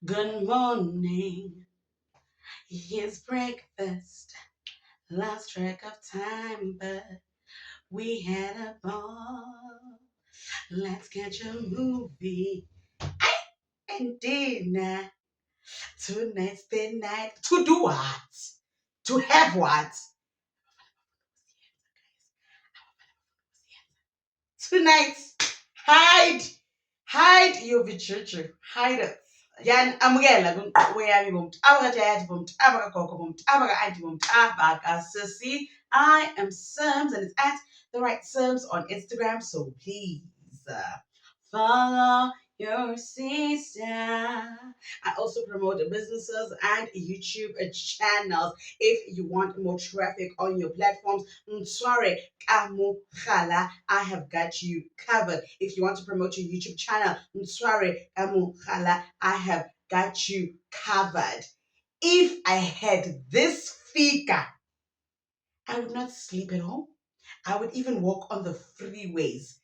Good morning. Here's breakfast. Lost track of time, but we had a ball. Let's catch a movie and dinner. Tonight's the night. To do what? To have what? Tonight. Hide. Hide your virtue. Hide it. Yan amukela kumqobo yami bomthaba kajayati bomthaba kagogo bomthaba ka-anti bomthaba kasisi. I am Sims and it's at the right Sims on Instagram. So please follow your sister. I also promote businesses and YouTube channels. If you want more traffic on your platforms, sorry, Kamu I have got you covered. If you want to promote your YouTube channel, sorry, Kamu I have got you covered. If I had this figure, I would not sleep at home. I would even walk on the freeways.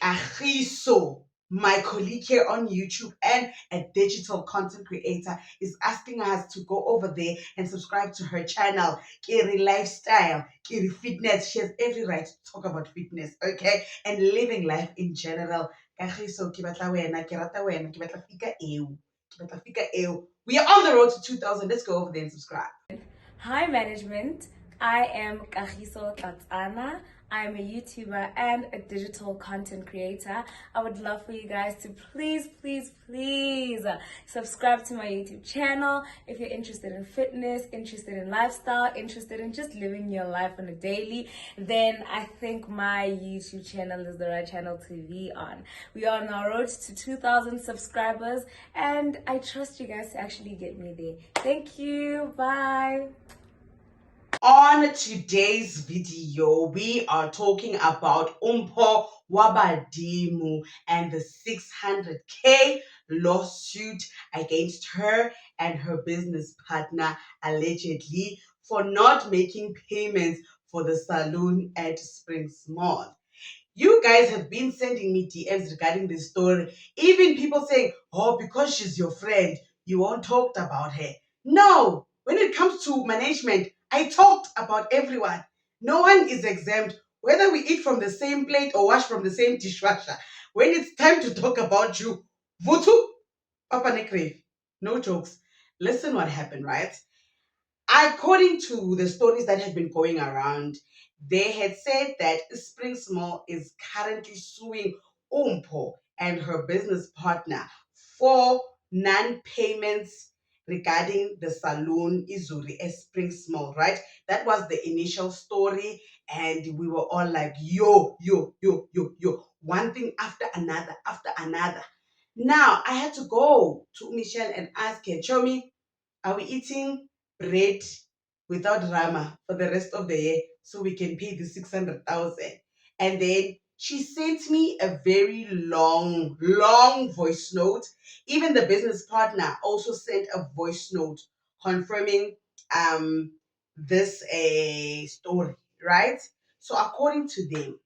Kagiso, my colleague here on YouTube and a digital content creator, is asking us to go over there and subscribe to her channel, Kiri Lifestyle, Kiri Fitness. She has every right to talk about fitness, okay, and living life in general. Kagiso, ke batla wena, ke rata wena, ke batla fika eo, ke batla fika eo. We are on the road to 2,000. Let's go over there and subscribe. Hi management, I am Kagiso Tlatsana. I'm a YouTuber and a digital content creator. I would love for you guys to please subscribe to my YouTube channel if you're interested in fitness, interested in lifestyle, interested in just living your life on a daily. Then I think my YouTube channel is the right channel to be on. We are on our road to 2,000 subscribers and I trust you guys to actually get me there. Thank you. Bye. On today's video, we are talking about Umpo Wabadimu and the 600K lawsuit against her and her business partner, allegedly, for not making payments for the saloon at Springs Mall. You guys have been sending me DMs regarding this story. Even people saying, oh, because she's your friend, you won't talk about her. No, when it comes to management, I talked about everyone. No one is exempt, whether we eat from the same plate or wash from the same dishwasher. When it's time to talk about you, Vutu, Papa Nekrev, no jokes. Listen what happened, right? According to the stories that have been going around, they had said that Springs Mall is currently suing Umpo and her business partner for non-payments regarding the saloon Izuri at Springs Mall, right? That was the initial story, and we were all like, yo, one thing after another, after another. Now I had to go to Michelle and ask her, Chomi, are we eating bread without Rama for the rest of the year so we can pay the 600,000? And then she sent me a very long voice note. Even the business partner also sent a voice note confirming this story, right? So according to them,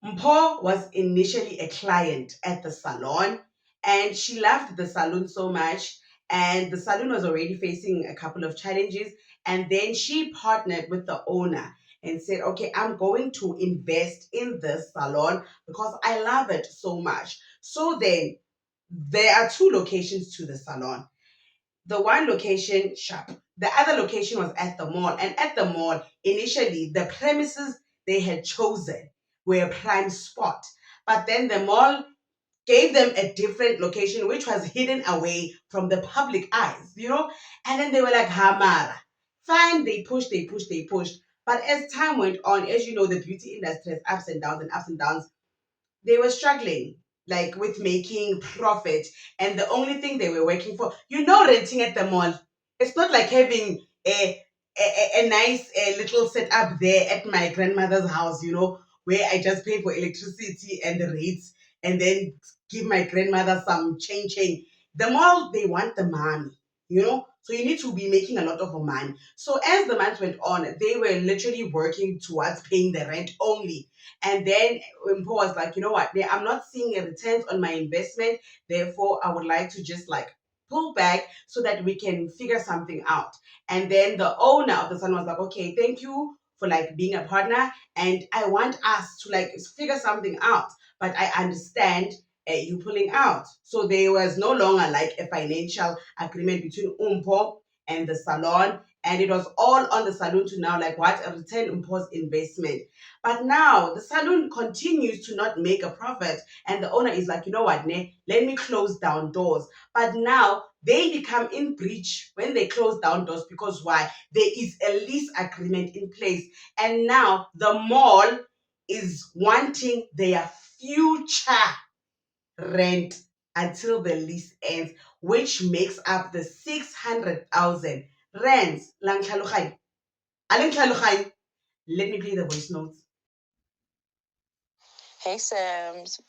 Mpho was initially a client at the salon and she loved the salon so much. And the salon was already facing a couple of challenges. And then she partnered with the owner and said, okay, I'm going to invest in this salon because I love it so much. So then there are two locations to the salon. The one location shop, the other location was at the mall. And at the mall, initially, the premises they had chosen were a prime spot. But then the mall gave them a different location, which was hidden away from the public eyes, you know? And then they were like, Hamara. Fine, they pushed. But as time went on, as you know, the beauty industry has ups and downs and ups and downs. They were struggling like with making profit, and the only thing they were working for, renting at the mall, it's not like having a nice little setup there at my grandmother's house, where I just pay for electricity and the rates and then give my grandmother some chain. The mall, they want the money, so you need to be making a lot of money. So as the months went on, they were literally working towards paying the rent only. And then Paul was like, you know what? I'm not seeing a return on my investment. Therefore, I would like to just like pull back so that we can figure something out. And then the owner of the salon was like, okay, thank you for like being a partner, and I want us to like figure something out, but I understand you pulling out. So there was no longer like a financial agreement between Umpo and the salon, and it was all on the salon to now like what, return Umpo's investment. But now the salon continues to not make a profit, and the owner is like, you know what, ne, let me close down doors. But now they become in breach when they close down doors, because why? There is a lease agreement in place, and now the mall is wanting their future rent until the lease ends, which makes up the 600,000 rents. Lang tlhaloganya? A le ntlhaloganye? Let me play the voice notes. Hey, Sams.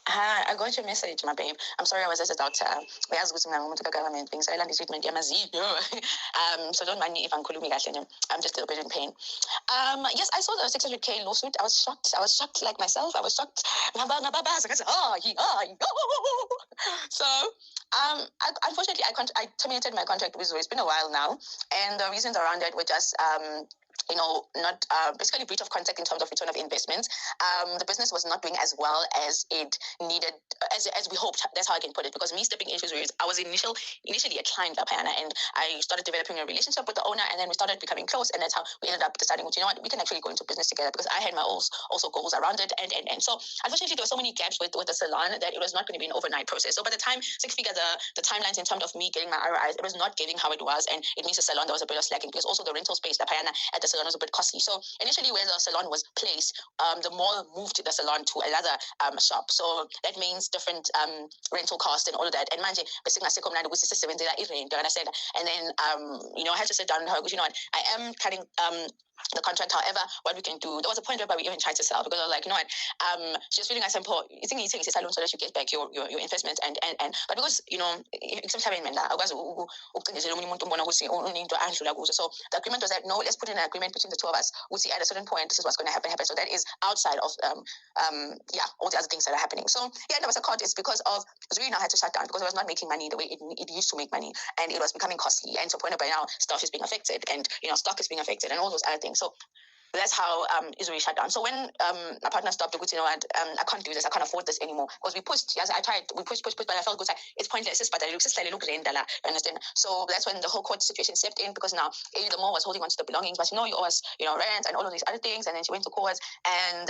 Hi, I got your message, my babe. I'm sorry I was at a doctor. We asked with the government things. I learned treatment. So don't mind me if I'm I'm just a little bit in pain. Yes, I saw the 600K lawsuit. I was shocked. I was shocked like myself. I was shocked. So, unfortunately, I terminated my contract with Zoe. It's been a while now, and the reasons around it were just not basically breach of contract in terms of return of investments. The business was not doing as well as it needed, as we hoped. That's how I can put it. Because me stepping into Zoe, I was initially a client of Hannah, and I started developing a relationship with the owner, and then we started becoming close, and that's how we ended up deciding, you know what, we can actually go into business together, because I had my also goals around it, and so unfortunately there were so many gaps with the salon that it was not going to be an overnight process. So by the time Six Figure, the timelines in terms of me getting my ROIs, it was not giving how it was, and it means the salon there was a bit of slacking, because also the rental space, the Payana at the salon was a bit costly. So initially where the salon was placed, the mall moved the salon to another shop. So that means different rental costs and all of that. And manje basically I said, and then I had to sit down with her, because you know what, I am cutting the contract. However, what we can do, there was a point where we even tried to sell, because I was like, you know what, she was feeling as simple. You think it's a salon so that you get back your investment, and but because sometimes I was so the agreement was that no, let's put in an agreement between the two of us. We'll see at a certain point this is what's going to happen. So that is outside of all the other things that are happening. So yeah, there was a court. It's because of Zuri now had to shut down because it was not making money the way it used to make money, and it was becoming costly. And to a point by now, stuff is being affected, and stock is being affected, and all those other things. So that's how Israel shut down. So when my partner stopped, you know what, I can't do this, I can't afford this anymore. Because we pushed, yes, I tried, we pushed, but I felt good. It's pointless, but it looks slightly understand. So that's when the whole court situation stepped in, because now the mall was holding on to the belongings, but you owe us, rent and all of these other things. And then she went to court, and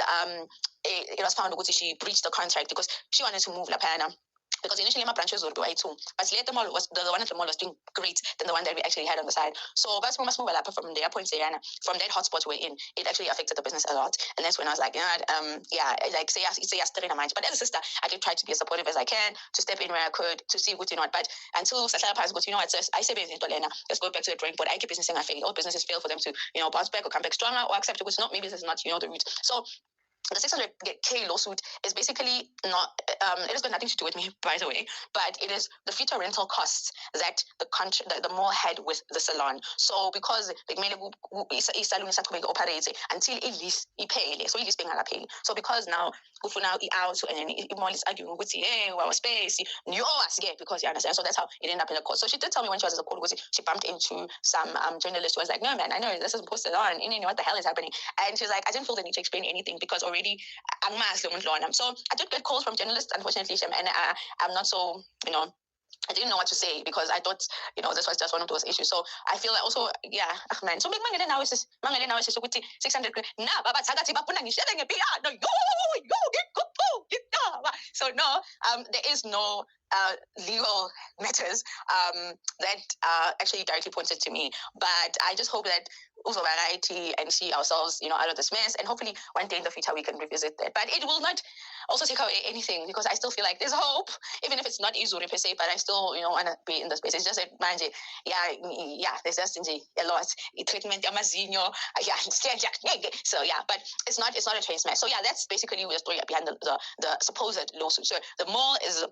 it was found that she breached the contract because she wanted to move La Pana. Because initially my branches would do I too. But later mall was the one at the mall was doing great than the one that we actually had on the side. So but we must move up from their point there, from that hotspot we're in, it actually affected the business a lot. And that's when I was like, say yes to mind. But as a sister, I did try to be as supportive as I can, to step in where I could, to see what but until Sasha Paz goes, I say business let's go back to the drawing board. I keep business and I fail. All businesses fail for them to, bounce back or come back stronger or accept it was not, maybe this is not, the route. So the 600K lawsuit is basically not, it has got nothing to do with me, by the way, but it is the future rental costs that the mall had with the salon. So because salon is operates until it lease pay, so it is paying pay. So because now out and then mall is arguing with our space, you owe us because you understand. So that's how it ended up in the court. So she did tell me when she was at the court, she bumped into some journalist who was like, no man, I know this is posted on, what the hell is happening? And she was like, I didn't feel the need to explain anything because already so I did get calls from journalists, unfortunately, and I'm not so, I didn't know what to say because I thought, this was just one of those issues. So I feel like also, man. So mangale now is 600. Nah, baba tagati bapuna ngishele ngepiano. So no, there is no legal matters that actually directly pointed to me. But I just hope that also variety and see ourselves, out of this mess, and hopefully one day in the future we can revisit that. But it will not also take away anything, because I still feel like there's hope, even if it's not Izuri per se, but I still, want to be in the space. It's just that, manje, there's just a lot. Treatment, so but it's not a trace mess. So that's basically the story behind the the supposed lawsuit. So the mall is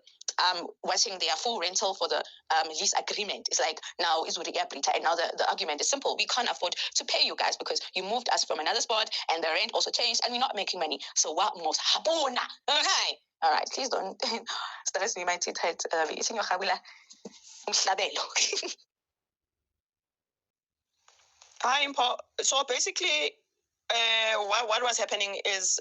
wanting their full rental for the lease agreement. It's like, now is Rita, and now the argument is simple. We can't afford to pay you guys because you moved us from another spot and the rent also changed and we're not making money. So what most habona? Okay. All right, please don't stress me, my teeth hurt. Eating your habula. Hi, Impo. So basically, what was happening is,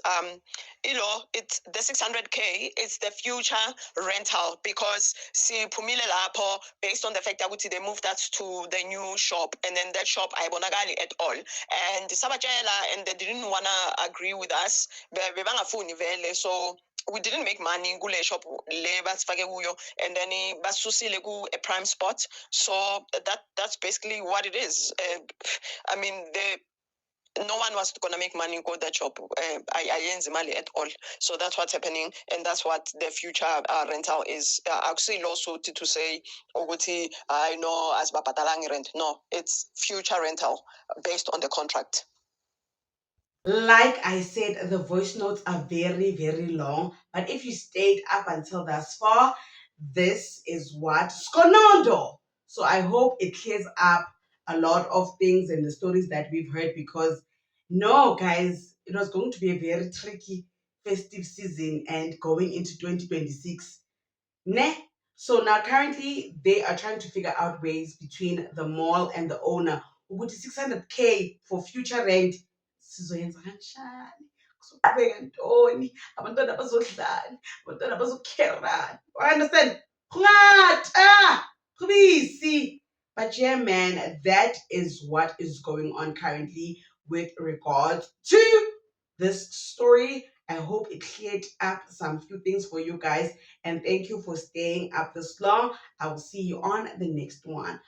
it's the 600K. It's the future rental because siphumile lapho based on the fact that they moved us to the new shop, and then that shop ayibonakali at all. And sabatshela, and they didn't wanna agree with us. Bebangafuni vele, so we didn't make money kule shop le basifake kuyo, and then basusile ku a prime spot. So that's basically what it is. I mean, no one was going to make money go that job. I ain't money at all. So that's what's happening, and that's what the future rental is. Actually, lawsuit to say, I know as bapatalang rent. No, it's future rental based on the contract. Like I said, the voice notes are very, very long. But if you stayed up until thus far, this is what Skonondo. So I hope it clears up a lot of things and the stories that we've heard, because no, guys, it was going to be a very tricky festive season and going into 2026. Ne? So now currently they are trying to figure out ways between the mall and the owner. Ukuthi 600K for future rent. Sizoyenza kanjani? Kuzoqhubeka ntoni? Abantwana bazodlani? Abantwana bazokherani? I understand? Kungata! Kubisi! But yeah, man, that is what is going on currently with regards to this story. I hope it cleared up some few things for you guys. And thank you for staying up this long. I will see you on the next one.